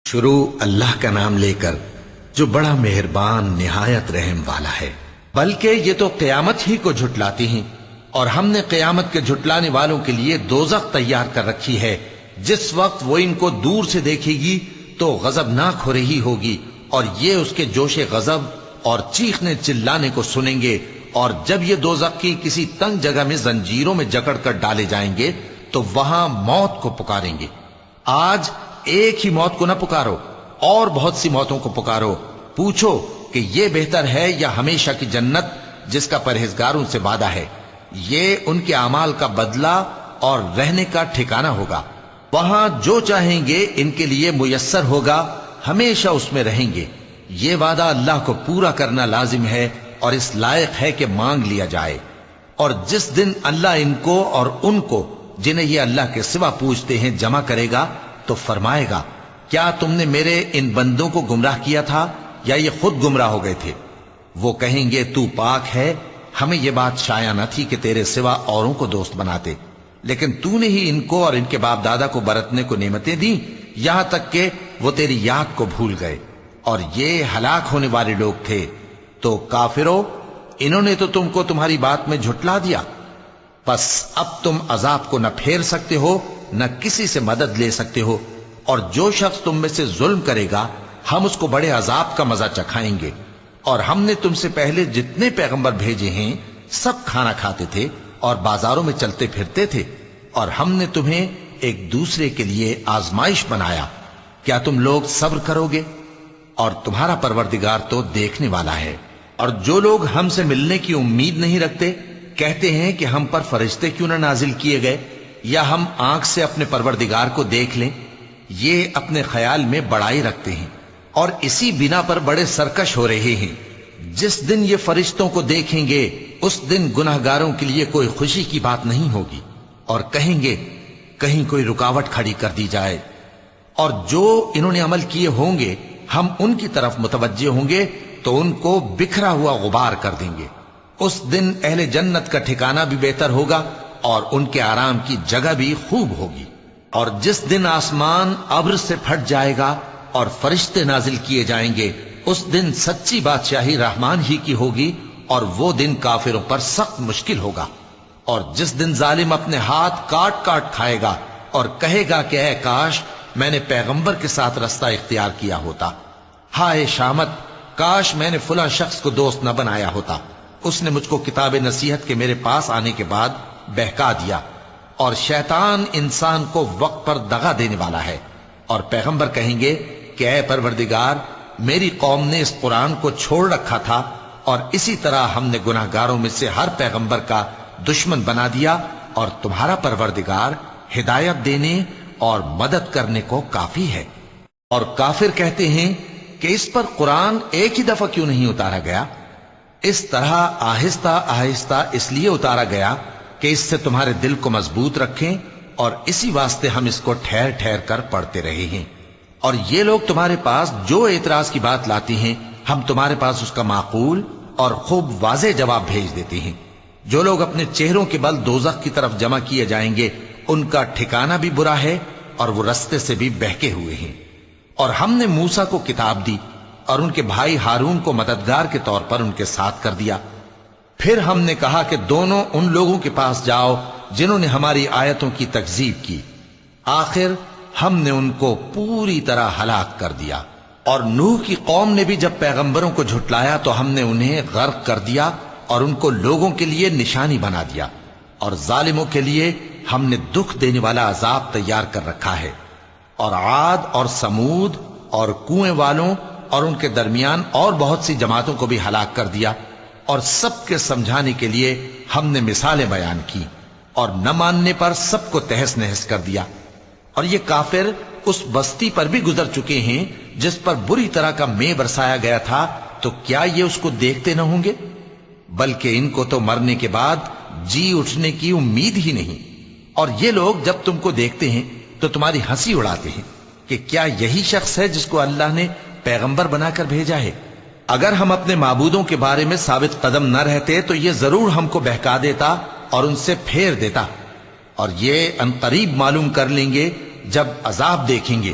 شروع اللہ کا نام لے کر جو بڑا مہربان نہایت رحم والا ہے۔ بلکہ یہ تو قیامت ہی کو جھٹلاتی ہیں، اور ہم نے قیامت کے جھٹلانے والوں کے لیے دوزخ تیار کر رکھی ہے، جس وقت وہ ان کو دور سے دیکھے گی تو غضبناک ہو رہی ہوگی، اور یہ اس کے جوش غضب اور چیخنے چلانے کو سنیں گے۔ اور جب یہ دوزخ کی کسی تنگ جگہ میں زنجیروں میں جکڑ کر ڈالے جائیں گے تو وہاں موت کو پکاریں گے۔ آج ایک ہی موت کو نہ پکارو، اور بہت سی موتوں کو پکارو، پوچھو کہ یہ بہتر ہے یا ہمیشہ کی جنت جس کا پرہیزگاروں سے وعدہ ہے۔ یہ ان کے اعمال کا بدلہ اور رہنے کا ٹھکانہ ہوگا، وہاں جو چاہیں گے ان کے لیے میسر ہوگا، ہمیشہ اس میں رہیں گے۔ یہ وعدہ اللہ کو پورا کرنا لازم ہے اور اس لائق ہے کہ مانگ لیا جائے۔ اور جس دن اللہ ان کو اور ان کو جنہیں یہ اللہ کے سوا پوچھتے ہیں جمع کرے گا تو فرمائے گا، کیا تم نے میرے ان بندوں کو گمراہ کیا تھا یا یہ خود گمراہ ہو گئے تھے؟ وہ کہیں گے تو پاک ہے، ہمیں یہ بات شایع نہ تھی کہ تیرے سوا اوروں کو دوست بناتے، لیکن تو نے ہی ان کو اور ان کے باپ دادا کو برتنے کو نعمتیں دیں، یہاں تک کہ وہ تیری یاد کو بھول گئے، اور یہ ہلاک ہونے والے لوگ تھے۔ تو کافرو، انہوں نے تو تم کو تمہاری بات میں جھٹلا دیا، پس اب تم عذاب کو نہ پھیر سکتے ہو نہ کسی سے مدد لے سکتے ہو، اور جو شخص تم میں سے ظلم کرے گا ہم اس کو بڑے عذاب کا مزہ چکھائیں گے۔ اور ہم نے تم سے پہلے جتنے پیغمبر بھیجے ہیں سب کھانا کھاتے تھے اور بازاروں میں چلتے پھرتے تھے، اور ہم نے تمہیں ایک دوسرے کے لیے آزمائش بنایا، کیا تم لوگ صبر کرو گے؟ اور تمہارا پروردگار تو دیکھنے والا ہے۔ اور جو لوگ ہم سے ملنے کی امید نہیں رکھتے کہتے ہیں کہ ہم پر فرشتے کیوں نہ نازل کیے گئے، یا ہم آنکھ سے اپنے پروردگار کو دیکھ لیں۔ یہ اپنے خیال میں بڑائی رکھتے ہیں اور اسی بنا پر بڑے سرکش ہو رہے ہیں۔ جس دن یہ فرشتوں کو دیکھیں گے اس دن گناہگاروں کے لیے کوئی خوشی کی بات نہیں ہوگی، اور کہیں گے کہیں کوئی رکاوٹ کھڑی کر دی جائے۔ اور جو انہوں نے عمل کیے ہوں گے ہم ان کی طرف متوجہ ہوں گے تو ان کو بکھرا ہوا غبار کر دیں گے۔ اس دن اہل جنت کا ٹھکانہ بھی بہتر ہوگا اور ان کے آرام کی جگہ بھی خوب ہوگی۔ اور جس دن آسمان ابر سے پھٹ جائے گا اور فرشتے نازل کیے جائیں گے، اس دن سچی بادشاہی رحمان ہی کی ہوگی، اور وہ دن کافروں پر سخت مشکل ہوگا۔ اور جس دن ظالم اپنے ہاتھ کاٹ کاٹ کھائے گا اور کہے گا کہ اے کاش میں نے پیغمبر کے ساتھ رستہ اختیار کیا ہوتا، ہائے شامت، کاش میں نے فلاں شخص کو دوست نہ بنایا ہوتا، اس نے مجھ کو کتاب نصیحت کے میرے پاس آنے کے بعد بہکا دیا۔ اور شیطان انسان کو وقت پر دغا دینے والا ہے، اور پیغمبر کہیں گے کہ اے پروردگار، میری قوم نے اس قرآن کو چھوڑ رکھا تھا، اور اسی طرح ہم نے گناہگاروں میں سے ہر پیغمبر کا دشمن بنا دیا، اور تمہارا پروردگار ہدایت دینے اور مدد کرنے کو کافی ہے۔ اور کافر کہتے ہیں کہ اس پر قرآن ایک ہی دفعہ کیوں نہیں اتارا گیا؟ اس طرح آہستہ آہستہ اس لیے اتارا گیا کہ اس سے تمہارے دل کو مضبوط رکھیں، اور اسی واسطے ہم اس کو ٹھہر ٹھہر کر پڑھتے رہے ہیں۔ اور یہ لوگ تمہارے پاس جو اعتراض کی بات لاتی ہیں ہم تمہارے پاس اس کا معقول اور خوب واضح جواب بھیج دیتے ہیں۔ جو لوگ اپنے چہروں کے بل دوزخ کی طرف جمع کیے جائیں گے ان کا ٹھکانہ بھی برا ہے، اور وہ رستے سے بھی بہکے ہوئے ہیں۔ اور ہم نے موسیٰ کو کتاب دی اور ان کے بھائی ہارون کو مددگار کے طور پر ان کے ساتھ کر دیا۔ پھر ہم نے کہا کہ دونوں ان لوگوں کے پاس جاؤ جنہوں نے ہماری آیتوں کی تکذیب کی، آخر ہم نے ان کو پوری طرح ہلاک کر دیا۔ اور نوح کی قوم نے بھی جب پیغمبروں کو جھٹلایا تو ہم نے انہیں غرق کر دیا اور ان کو لوگوں کے لیے نشانی بنا دیا، اور ظالموں کے لیے ہم نے دکھ دینے والا عذاب تیار کر رکھا ہے۔ اور عاد اور سمود اور کنویں والوں اور ان کے درمیان اور بہت سی جماعتوں کو بھی ہلاک کر دیا، اور سب کے سمجھانے کے لیے ہم نے مثالیں بیان کی، اور نہ ماننے پر سب کو تہس نہس کر دیا۔ اور یہ کافر اس بستی پر بھی گزر چکے ہیں جس پر بری طرح کا مے برسایا گیا تھا، تو کیا یہ اس کو دیکھتے نہ ہوں گے؟ بلکہ ان کو تو مرنے کے بعد جی اٹھنے کی امید ہی نہیں۔ اور یہ لوگ جب تم کو دیکھتے ہیں تو تمہاری ہنسی اڑاتے ہیں کہ کیا یہی شخص ہے جس کو اللہ نے پیغمبر بنا کر بھیجا ہے؟ اگر ہم اپنے معبودوں کے بارے میں ثابت قدم نہ رہتے تو یہ ضرور ہم کو بہکا دیتا اور ان سے پھیر دیتا، اور یہ ان قریب معلوم کر لیں گے جب عذاب دیکھیں گے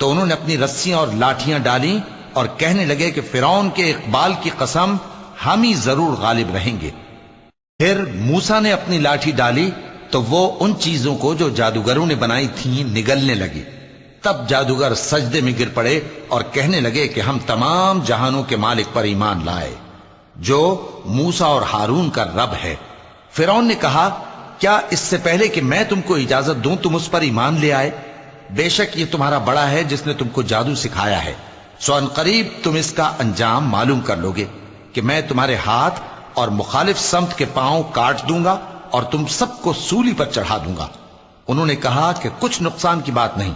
تو انہوں نے اپنی رسیاں اور لاٹھیاں ڈالیں اور کہنے لگے کہ فرعون کے اقبال کی قسم ہم ہی ضرور غالب رہیں گے۔ پھر موسیٰ نے اپنی لاٹھی ڈالی تو وہ ان چیزوں کو جو جادوگروں نے بنائی تھیں نگلنے لگی۔ تب جادوگر سجدے میں گر پڑے اور کہنے لگے کہ ہم تمام جہانوں کے مالک پر ایمان لائے جو موسیٰ اور ہارون کا رب ہے۔ فرعون نے کہا کیا اس سے پہلے کہ میں تم کو اجازت دوں تم اس پر ایمان لے آئے؟ بے شک یہ تمہارا بڑا ہے جس نے تم کو جادو سکھایا ہے، سو ان قریب تم اس کا انجام معلوم کر لوگے کہ میں تمہارے ہاتھ اور مخالف سمت کے پاؤں کاٹ دوں گا اور تم سب کو سولی پر چڑھا دوں گا۔ انہوں نے کہا کہ کچھ نقصان کی بات نہیں،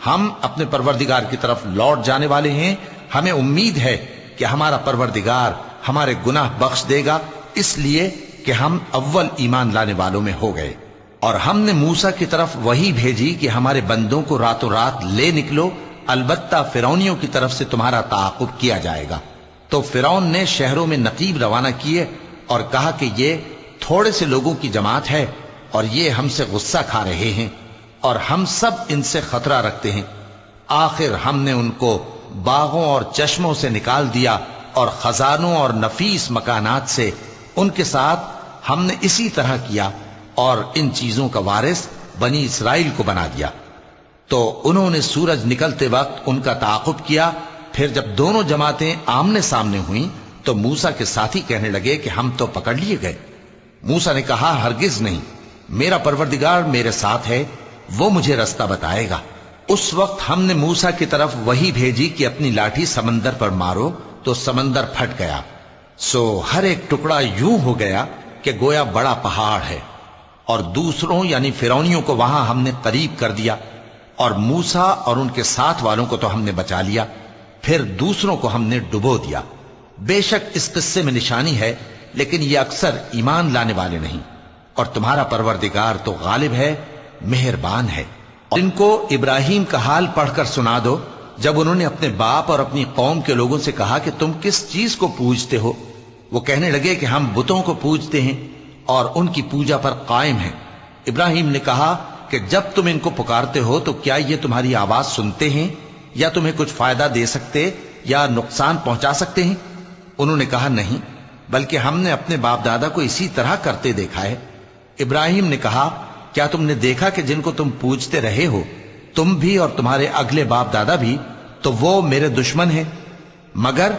ہم اپنے پروردگار کی طرف لوٹ جانے والے ہیں، ہمیں امید ہے کہ ہمارا پروردگار ہمارے گناہ بخش دے گا، اس لیے کہ ہم اول ایمان لانے والوں میں ہو گئے۔ اور ہم نے موسیٰ کی طرف وہی بھیجی کہ ہمارے بندوں کو راتوں رات لے نکلو، البتہ فرعونیوں کی طرف سے تمہارا تعاقب کیا جائے گا۔ تو فرعون نے شہروں میں نقیب روانہ کیے اور کہا کہ یہ تھوڑے سے لوگوں کی جماعت ہے اور یہ ہم سے غصہ کھا رہے ہیں اور ہم سب ان سے خطرہ رکھتے ہیں۔ آخر ہم نے ان کو باغوں اور چشموں سے نکال دیا اور خزانوں اور نفیس مکانات سے، ان کے ساتھ ہم نے اسی طرح کیا اور ان چیزوں کا وارث بنی اسرائیل کو بنا دیا۔ تو انہوں نے سورج نکلتے وقت ان کا تعاقب کیا، پھر جب دونوں جماعتیں آمنے سامنے ہوئیں تو موسیٰ کے ساتھی کہنے لگے کہ ہم تو پکڑ لیے گئے۔ موسیٰ نے کہا ہرگز نہیں، میرا پروردگار میرے ساتھ ہے، وہ مجھے رستہ بتائے گا۔ اس وقت ہم نے موسیٰ کی طرف وہی بھیجی کہ اپنی لاٹھی سمندر پر مارو، تو سمندر پھٹ گیا، سو ہر ایک ٹکڑا یوں ہو گیا کہ گویا بڑا پہاڑ ہے، اور دوسروں یعنی فرعونیوں کو وہاں ہم نے قریب کر دیا، اور موسیٰ اور ان کے ساتھ والوں کو تو ہم نے بچا لیا، پھر دوسروں کو ہم نے ڈبو دیا۔ بے شک اس قصے میں نشانی ہے، لیکن یہ اکثر ایمان لانے والے نہیں، اور تمہارا پروردگار تو غالب ہے، مہربان ہے۔ اور ان کو ابراہیم کا حال پڑھ کر سنا دو جب انہوں نے اپنے باپ اور اپنی قوم کے لوگوں سے کہا کہ تم کس چیز کو پوجتے ہو؟ وہ کہنے لگے کہ ہم بتوں کو پوجتے ہیں اور ان کی پوجا پر قائم ہیں۔ ابراہیم نے کہا کہ جب تم ان کو پکارتے ہو تو کیا یہ تمہاری آواز سنتے ہیں یا تمہیں کچھ فائدہ دے سکتے یا نقصان پہنچا سکتے ہیں؟ انہوں نے کہا نہیں، بلکہ ہم نے اپنے باپ دادا کو اسی طرح کرتے دیکھا ہے۔ ابراہیم نے کہا کیا تم نے دیکھا کہ جن کو تم پوجتے رہے ہو تم بھی اور تمہارے اگلے باپ دادا بھی، تو وہ میرے دشمن ہیں، مگر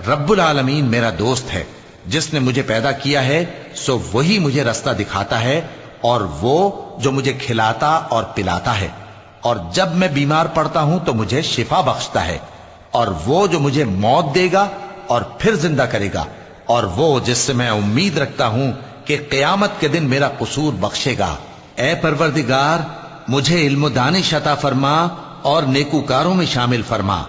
رب العالمین میرا دوست ہے، جس نے مجھے پیدا کیا ہے سو وہی مجھے رستہ دکھاتا ہے، اور وہ جو مجھے کھلاتا اور پلاتا ہے، اور جب میں بیمار پڑتا ہوں تو مجھے شفا بخشتا ہے، اور وہ جو مجھے موت دے گا اور پھر زندہ کرے گا، اور وہ جس سے میں امید رکھتا ہوں کہ قیامت کے دن میرا قصور بخشے گا۔ اے پروردگار مجھے علم و دانش عطا فرما اور نیکوکاروں میں شامل فرما،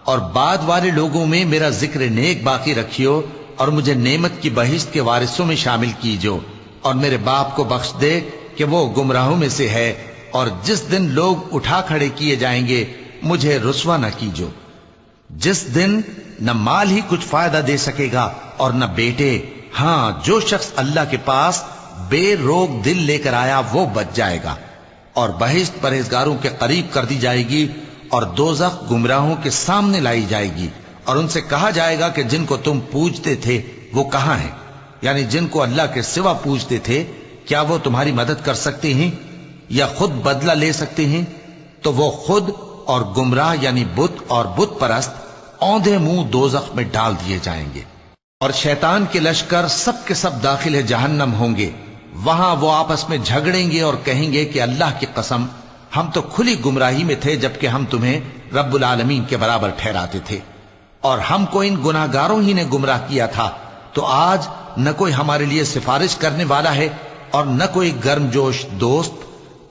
اور بعد والے لوگوں میں میرا ذکر نیک باقی رکھیو، اور مجھے نعمت کی بہشت کے وارثوں میں شامل کیجو، اور میرے باپ کو بخش دے کہ وہ گمراہوں میں سے ہے، اور جس دن لوگ اٹھا کھڑے کیے جائیں گے مجھے رسوا نہ کیجو، جس دن نہ مال ہی کچھ فائدہ دے سکے گا اور نہ بیٹے، ہاں جو شخص اللہ کے پاس بے روک دل لے کر آیا وہ بچ جائے گا، اور بہشت پرہیزگاروں کے قریب کر دی جائے گی، اور دوزخ گمراہوں کے سامنے لائی جائے گی، اور ان سے کہا جائے گا کہ جن کو تم پوجتے تھے وہ کہاں ہیں؟ یعنی جن کو اللہ کے سوا پوجتے تھے کیا وہ تمہاری مدد کر سکتے ہیں یا خود بدلہ لے سکتے ہیں؟ تو وہ خود اور گمراہ یعنی بت اور بت پرست اوندھے منہ دوزخ میں ڈال دیے جائیں گے، اور شیطان کے لشکر سب کے سب داخل جہنم ہوں گے، وہاں وہ آپس میں جھگڑیں گے اور کہیں گے کہ اللہ کی قسم ہم تو کھلی گمراہی میں تھے جبکہ ہم تمہیں رب العالمین کے برابر ٹھہراتے تھے، اور ہم کو ان گناہگاروں ہی نے گمراہ کیا تھا، تو آج نہ کوئی ہمارے لیے سفارش کرنے والا ہے اور نہ کوئی گرم جوش دوست،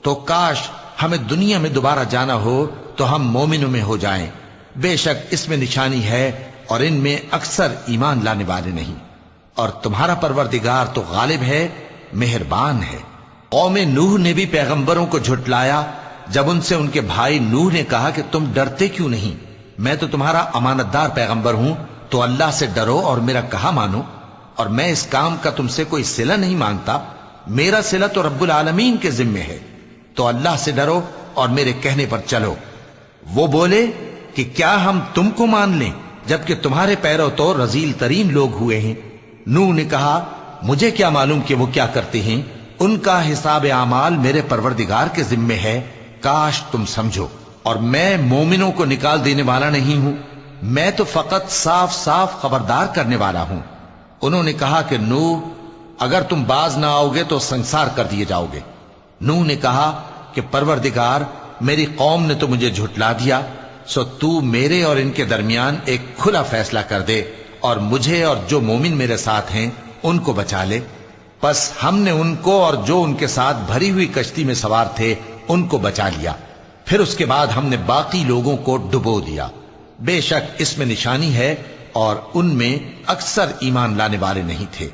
تو کاش ہمیں دنیا میں دوبارہ جانا ہو تو ہم مومنوں میں ہو جائیں، بے شک اس میں نشانی ہے اور ان میں اکثر ایمان لانے والے نہیں، اور تمہارا پروردگار تو غالب ہے، مہربان ہے۔ قوم نوح نے بھی پیغمبروں کو جھٹلایا جب ان سے ان کے بھائی نوح نے کہا کہ تم ڈرتے کیوں نہیں؟ میں تو تمہارا امانت دار پیغمبر ہوں، تو اللہ سے ڈرو اور میرا کہا مانو، اور میں اس کام کا تم سے کوئی صلہ نہیں مانگتا، میرا صلہ تو رب العالمین کے ذمے ہے، تو اللہ سے ڈرو اور میرے کہنے پر چلو۔ وہ بولے کہ کیا ہم تم کو مان لیں جبکہ تمہارے پیرو تو رذیل ترین لوگ ہوئے ہیں؟ نوح نے کہا مجھے کیا معلوم کہ وہ کیا کرتے ہیں، ان کا حساب اعمال میرے پروردگار کے ذمے ہے، کاش تم سمجھو، اور میں مومنوں کو نکال دینے والا نہیں ہوں، میں تو فقط صاف صاف خبردار کرنے والا ہوں۔ انہوں نے کہا کہ نوح اگر تم باز نہ آؤ گے تو سنسار کر دیے جاؤ گے۔ نوح نے کہا کہ پروردگار میری قوم نے تو مجھے جھٹلا دیا، سو تو میرے اور ان کے درمیان ایک کھلا فیصلہ کر دے اور مجھے اور جو مومن میرے ساتھ ہیں ان کو بچا لے۔ پس ہم نے ان کو اور جو ان کے ساتھ بھری ہوئی کشتی میں سوار تھے ان کو بچا لیا، پھر اس کے بعد ہم نے باقی لوگوں کو ڈبو دیا۔ بے شک اس میں نشانی ہے اور ان میں اکثر ایمان لانے والے نہیں تھے،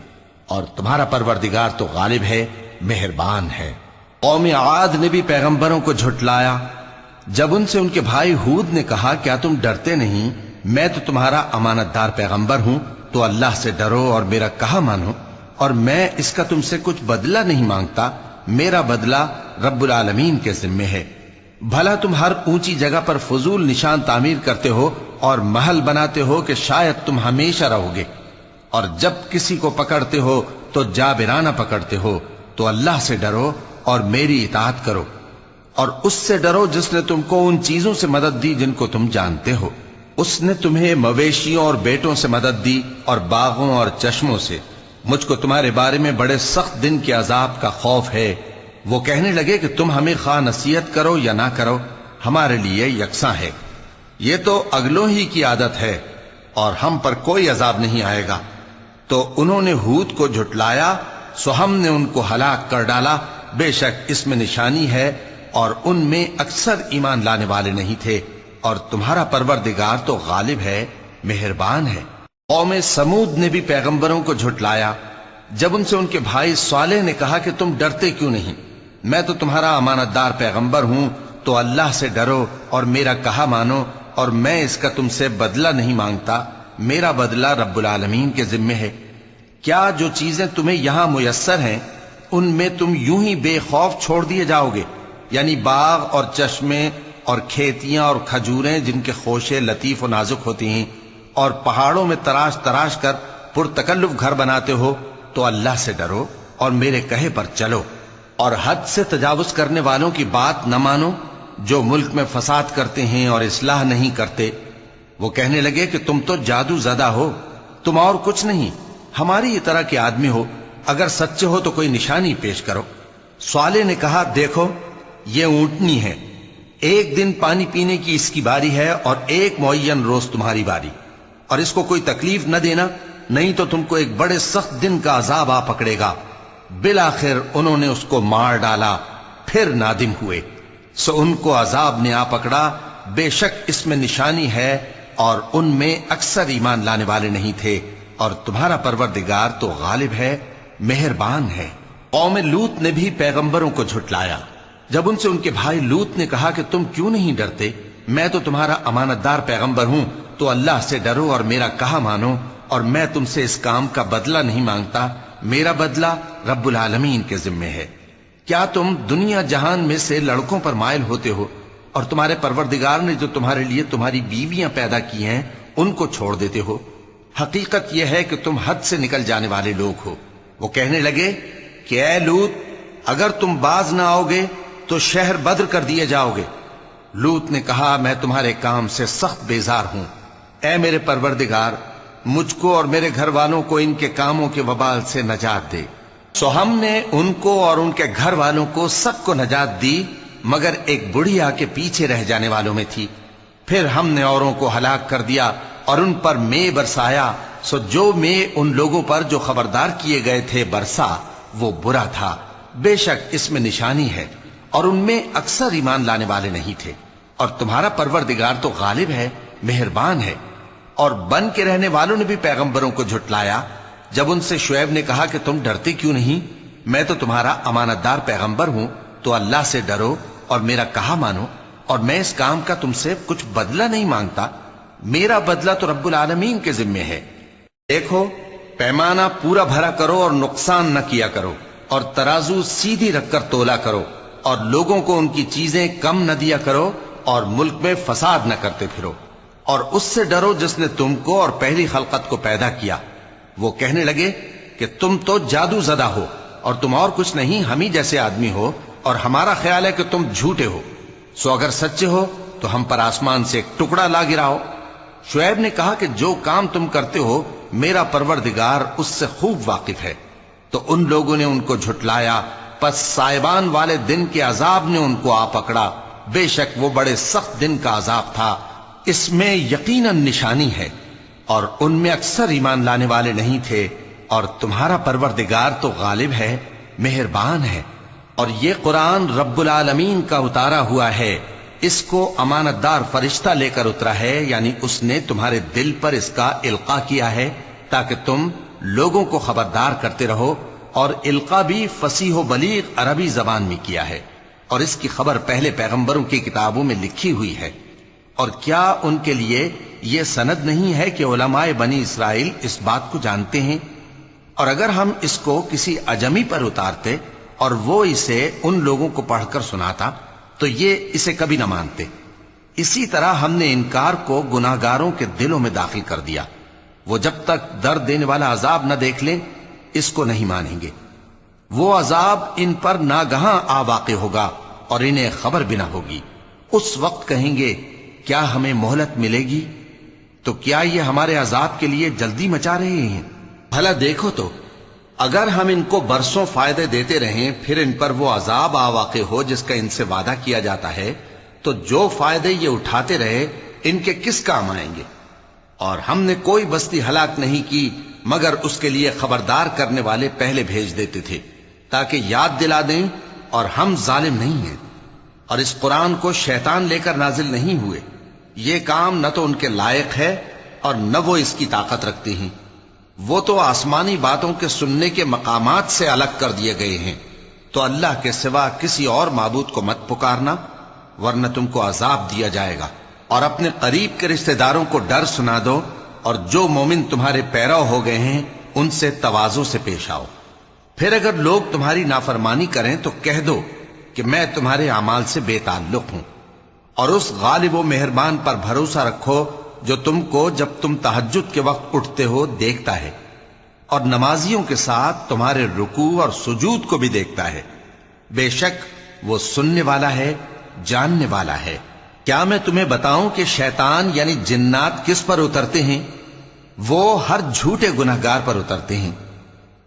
اور تمہارا پروردگار تو غالب ہے، مہربان ہے۔ قوم عاد نے بھی پیغمبروں کو جھٹلایا جب ان سے ان کے بھائی ہود نے کہا کیا تم ڈرتے نہیں، میں تو تمہارا امانت دار پیغمبر ہوں، تو اللہ سے ڈرو اور میرا کہا مانو، اور میں اس کا تم سے کچھ بدلہ نہیں مانگتا، میرا بدلہ رب العالمین کے ذمے ہے۔ بھلا تم ہر اونچی جگہ پر فضول نشان تعمیر کرتے ہو اور محل بناتے ہو کہ شاید تم ہمیشہ رہو گے، اور جب کسی کو پکڑتے ہو تو جابرانہ پکڑتے ہو، تو اللہ سے ڈرو اور میری اطاعت کرو، اور اس سے ڈرو جس نے تم کو ان چیزوں سے مدد دی جن کو تم جانتے ہو۔ اس نے تمہیں مویشیوں اور بیٹوں سے مدد دی اور باغوں اور چشموں سے۔ مجھ کو تمہارے بارے میں بڑے سخت دن کے عذاب کا خوف ہے۔ وہ کہنے لگے کہ تم ہمیں خواہ نصیحت کرو یا نہ کرو، ہمارے لیے یکساں ہے، یہ تو اگلوں ہی کی عادت ہے اور ہم پر کوئی عذاب نہیں آئے گا۔ تو انہوں نے ہود کو جھٹلایا، سو ہم نے ان کو ہلاک کر ڈالا، بے شک اس میں نشانی ہے اور ان میں اکثر ایمان لانے والے نہیں تھے، اور تمہارا پروردگار تو غالب ہے، مہربان ہے۔ قوم سمود نے بھی پیغمبروں کو جھٹلایا جب ان سے ان کے بھائی صالح نے کہا کہ تم ڈرتے کیوں نہیں، میں تو تمہارا امانت دار پیغمبر ہوں، تو اللہ سے ڈرو اور میرا کہا مانو، اور میں اس کا تم سے بدلہ نہیں مانگتا، میرا بدلہ رب العالمین کے ذمے ہے۔ کیا جو چیزیں تمہیں یہاں میسر ہیں ان میں تم یوں ہی بے خوف چھوڑ دیے جاؤ گے؟ یعنی باغ اور چشمے اور کھیتیاں اور کھجوریں جن کے خوشے لطیف و نازک ہوتی ہیں، اور پہاڑوں میں تراش تراش کر پرتکلف گھر بناتے ہو، تو اللہ سے ڈرو اور میرے کہے پر چلو، اور حد سے تجاوز کرنے والوں کی بات نہ مانو جو ملک میں فساد کرتے ہیں اور اصلاح نہیں کرتے۔ وہ کہنے لگے کہ تم تو جادو زدہ ہو، تم اور کچھ نہیں، ہماری یہ طرح کے آدمی ہو، اگر سچے ہو تو کوئی نشانی پیش کرو۔ صالح نے کہا دیکھو یہ اونٹنی ہے، ایک دن پانی پینے کی اس کی باری ہے اور ایک معین روز تمہاری باری، اور اس کو کوئی تکلیف نہ دینا، نہیں تو تم کو ایک بڑے سخت دن کا عذاب آ پکڑے گا۔ بالآخر انہوں نے اس کو مار ڈالا، پھر نادم ہوئے، سو ان کو عذاب نے آ پکڑا، بے شک اس میں نشانی ہے اور ان میں اکثر ایمان لانے والے نہیں تھے، اور تمہارا پروردگار تو غالب ہے، مہربان ہے۔ قوم لوط نے بھی پیغمبروں کو جھٹلایا جب ان سے ان کے بھائی لوط نے کہا کہ تم کیوں نہیں ڈرتے، میں تو تمہارا امانت دار پیغمبر ہوں، تو اللہ سے ڈرو اور میرا کہا مانو، اور میں تم سے اس کام کا بدلہ نہیں مانگتا، میرا بدلہ رب العالمین کے ذمے ہے۔ کیا تم دنیا جہان میں سے لڑکوں پر مائل ہوتے ہو اور تمہارے پروردگار نے جو تمہارے لیے تمہاری بیویاں پیدا کی ہیں ان کو چھوڑ دیتے ہو؟ حقیقت یہ ہے کہ تم حد سے نکل جانے والے لوگ ہو۔ وہ کہنے لگے کہ اے لوط اگر تم باز نہ آؤ گے تو شہر بدر کر دیے جاؤ گے۔ لوط نے کہا میں تمہارے کام سے سخت بیزار ہوں، اے میرے پروردگار مجھ کو اور میرے گھر والوں کو ان کے کاموں کے وبال سے نجات دے۔ سو ہم نے ان کو اور ان کے گھر والوں کو سب کو نجات دی، مگر ایک بڑھیا کے پیچھے رہ جانے والوں میں تھی۔ پھر ہم نے اوروں کو ہلاک کر دیا اور ان پر مے برسایا، سو جو مے ان لوگوں پر جو خبردار کیے گئے تھے برسا وہ برا تھا۔ بے شک اس میں نشانی ہے اور ان میں اکثر ایمان لانے والے نہیں تھے، اور تمہارا پروردگار تو غالب ہے، مہربان ہے۔ اور بن کے رہنے والوں نے بھی پیغمبروں کو جھٹلایا جب ان سے شعیب نے کہا کہ تم ڈرتے کیوں نہیں، میں تو تمہارا امانت دار پیغمبر ہوں، تو اللہ سے ڈرو اور میرا کہا مانو، اور میں اس کام کا تم سے کچھ بدلہ نہیں مانگتا، میرا بدلہ تو رب العالمین کے ذمے ہے۔ دیکھو پیمانہ پورا بھرا کرو اور نقصان نہ کیا کرو، اور ترازو سیدھی رکھ کر تولا کرو، اور لوگوں کو ان کی چیزیں کم نہ دیا کرو، اور ملک میں فساد نہ کرتے پھرو۔ اور اس سے ڈرو جس نے تم کو اور پہلی خلقت کو پیدا کیا۔ وہ کہنے لگے کہ تم تو جادو زدہ ہو اور تم اور کچھ نہیں، ہم ہی جیسے آدمی ہو، اور ہمارا خیال ہے کہ تم جھوٹے ہو، سو اگر سچے ہو تو ہم پر آسمان سے ایک ٹکڑا لا گراؤ۔ شعیب نے کہا کہ جو کام تم کرتے ہو میرا پروردگار اس سے خوب واقف ہے۔ تو ان لوگوں نے ان کو جھٹلایا، پس سائبان والے دن کے عذاب نے ان کو آ پکڑا، بے شک وہ بڑے سخت دن کا عذاب تھا، اس میں یقیناً نشانی ہے، اور ان میں اکثر ایمان لانے والے نہیں تھے۔ اور تمہارا پروردگار تو غالب ہے، مہربان ہے، اور یہ قرآن رب العالمین کا اتارا ہوا ہے، اس کو امانت دار فرشتہ لے کر اترا ہے، یعنی اس نے تمہارے دل پر اس کا القاء کیا ہے تاکہ تم لوگوں کو خبردار کرتے رہو، اور القاء بھی فصیح و بلیغ عربی زبان میں کیا ہے، اور اس کی خبر پہلے پیغمبروں کی کتابوں میں لکھی ہوئی ہے۔ اور کیا ان کے لیے یہ سند نہیں ہے کہ علماء بنی اسرائیل اس بات کو جانتے ہیں؟ اور اگر ہم اس کو کسی اجمی پر اتارتے اور وہ اسے ان لوگوں کو پڑھ کر سناتا تو یہ اسے کبھی نہ مانتے۔ اسی طرح ہم نے انکار کو گناہگاروں کے دلوں میں داخل کر دیا، وہ جب تک درد دینے والا عذاب نہ دیکھ لیں اس کو نہیں مانیں گے۔ وہ عذاب ان پر ناگہاں آ واقع ہوگا اور انہیں خبر بھی نہ ہوگی۔ اس وقت کہیں گے کیا ہمیں مہلت ملے گی؟ تو کیا یہ ہمارے عذاب کے لیے جلدی مچا رہے ہیں؟ بھلا دیکھو تو اگر ہم ان کو برسوں فائدے دیتے رہیں پھر ان پر وہ عذاب آ واقع ہو جس کا ان سے وعدہ کیا جاتا ہے، تو جو فائدے یہ اٹھاتے رہے ان کے کس کام آئیں گے؟ اور ہم نے کوئی بستی ہلاک نہیں کی مگر اس کے لیے خبردار کرنے والے پہلے بھیج دیتے تھے تاکہ یاد دلا دیں، اور ہم ظالم نہیں ہیں۔ اور اس قرآن کو شیطان لے کر نازل نہیں ہوئے، یہ کام نہ تو ان کے لائق ہے اور نہ وہ اس کی طاقت رکھتے ہیں۔ وہ تو آسمانی باتوں کے سننے کے مقامات سے الگ کر دیے گئے ہیں۔ تو اللہ کے سوا کسی اور معبود کو مت پکارنا ورنہ تم کو عذاب دیا جائے گا، اور اپنے قریب کے رشتہ داروں کو ڈر سنا دو، اور جو مومن تمہارے پیرو ہو گئے ہیں ان سے تواضع سے پیش آؤ۔ پھر اگر لوگ تمہاری نافرمانی کریں تو کہہ دو کہ میں تمہارے اعمال سے بے تعلق ہوں، اور اس غالب و مہربان پر بھروسہ رکھو جو تم کو جب تم تہجد کے وقت اٹھتے ہو دیکھتا ہے، اور نمازیوں کے ساتھ تمہارے رکوع اور سجود کو بھی دیکھتا ہے، بے شک وہ سننے والا ہے، جاننے والا ہے۔ کیا میں تمہیں بتاؤں کہ شیطان یعنی جنات کس پر اترتے ہیں؟ وہ ہر جھوٹے گنہگار پر اترتے ہیں۔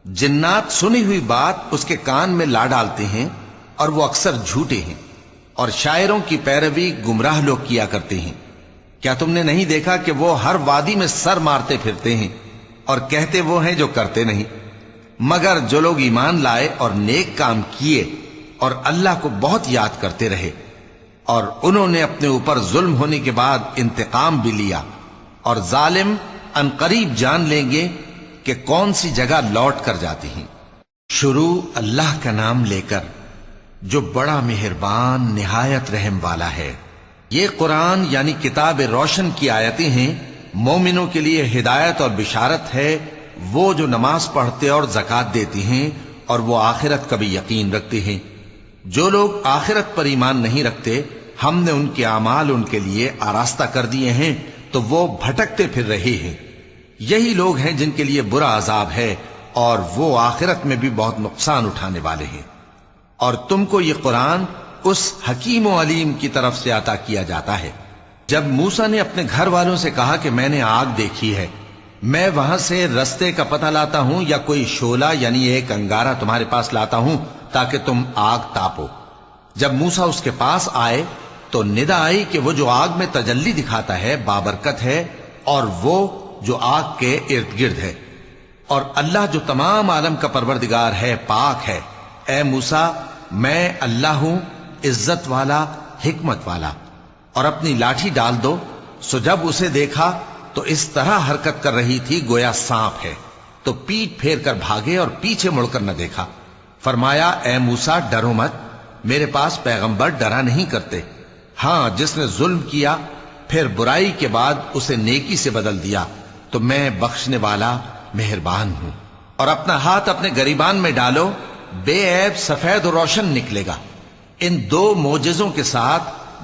جنات سنی ہوئی بات اس کے کان میں لا ڈالتے ہیں اور وہ اکثر جھوٹے ہیں، اور شاعروں کی پیروی گمراہ لوگ کیا کرتے ہیں۔ کیا تم نے نہیں دیکھا کہ وہ ہر وادی میں سر مارتے پھرتے ہیں اور کہتے وہ ہیں جو کرتے نہیں؟ مگر جو لوگ ایمان لائے اور نیک کام کیے اور اللہ کو بہت یاد کرتے رہے، اور انہوں نے اپنے اوپر ظلم ہونے کے بعد انتقام بھی لیا، اور ظالم عنقریب جان لیں گے کہ کون سی جگہ لوٹ کر جاتے ہیں۔ شروع اللہ کا نام لے کر جو بڑا مہربان نہایت رحم والا ہے۔ یہ قرآن یعنی کتاب روشن کی آیتیں ہیں، مومنوں کے لیے ہدایت اور بشارت ہے، وہ جو نماز پڑھتے اور زکوٰۃ دیتے ہیں اور وہ آخرت کا بھی یقین رکھتے ہیں۔ جو لوگ آخرت پر ایمان نہیں رکھتے ہم نے ان کے اعمال ان کے لیے آراستہ کر دیے ہیں تو وہ بھٹکتے پھر رہے ہیں۔ یہی لوگ ہیں جن کے لیے برا عذاب ہے اور وہ آخرت میں بھی بہت نقصان اٹھانے والے ہیں۔ اور تم کو یہ قرآن اس حکیم و علیم کی طرف سے عطا کیا جاتا ہے۔ جب موسیٰ نے اپنے گھر والوں سے کہا کہ میں نے آگ دیکھی ہے، میں وہاں سے رستے کا پتہ لاتا ہوں یا کوئی شعلہ یعنی ایک انگارہ تمہارے پاس لاتا ہوں تاکہ تم آگ تاپو۔ جب موسیٰ اس کے پاس آئے تو ندا آئی کہ وہ جو آگ میں تجلی دکھاتا ہے بابرکت ہے، اور وہ جو آگ کے ارد گرد ہے، اور اللہ جو تمام عالم کا پروردگار ہے پاک ہے۔ اے موسیٰ، میں اللہ ہوں، عزت والا، حکمت والا، اور اپنی لاٹھی ڈال دو۔ سو جب اسے دیکھا تو اس طرح حرکت کر رہی تھی گویا سانپ ہے، تو پیٹ پھیر کر بھاگے اور پیچھے مڑ کر نہ دیکھا۔ فرمایا اے موسیٰ ڈرو مت، میرے پاس پیغمبر ڈرا نہیں کرتے۔ ہاں جس نے ظلم کیا پھر برائی کے بعد اسے نیکی سے بدل دیا تو میں بخشنے والا مہربان ہوں۔ اور اپنا ہاتھ اپنے گریبان میں ڈالو، بے عیب سفید و روشن نکلے گا۔ ان دو معجزوں کے ساتھ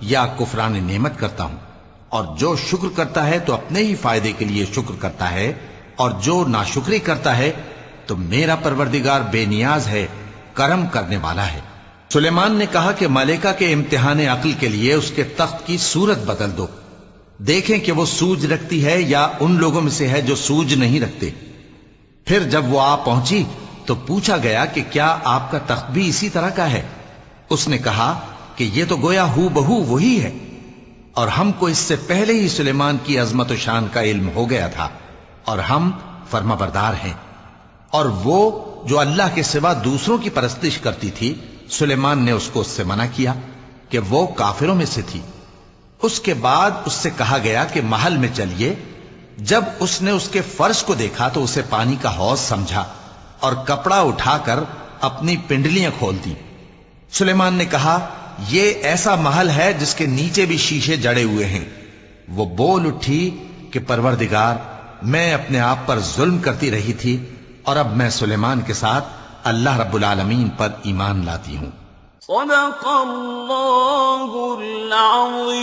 یا کفران نعمت کرتا ہوں، اور جو شکر کرتا ہے تو اپنے ہی فائدے کے لیے شکر کرتا ہے، اور جو ناشکری کرتا ہے تو میرا پروردگار بے نیاز ہے، کرم کرنے والا ہے۔ سلیمان نے کہا کہ ملکہ کے امتحان عقل کے لیے اس کے تخت کی صورت بدل دو، دیکھیں کہ وہ سوج رکھتی ہے یا ان لوگوں میں سے ہے جو سوج نہیں رکھتے۔ پھر جب وہ آ پہنچی تو پوچھا گیا کہ کیا آپ کا تخت بھی اسی طرح کا ہے؟ اس نے کہا کہ یہ تو گویا ہو بہو وہی ہے، اور ہم کو اس سے پہلے ہی سلیمان کی عظمت و شان کا علم ہو گیا تھا، اور ہم فرما بردار ہیں۔ اور وہ جو اللہ کے سوا دوسروں کی پرستش کرتی تھی، سلیمان نے اس کو اس سے منع کیا کہ وہ کافروں میں سے تھی۔ اس کے بعد اس سے کہا گیا کہ محل میں چلیے۔ جب اس نے اس کے فرش کو دیکھا تو اسے پانی کا حوض سمجھا اور کپڑا اٹھا کر اپنی پنڈلیاں کھول دی۔ سلیمان نے کہا یہ ایسا محل ہے جس کے نیچے بھی شیشے جڑے ہوئے ہیں۔ وہ بول اٹھی کہ پروردگار، میں اپنے آپ پر ظلم کرتی رہی تھی، اور اب میں سلیمان کے ساتھ اللہ رب العالمین پر ایمان لاتی ہوں۔ صدق اللہ العظیم۔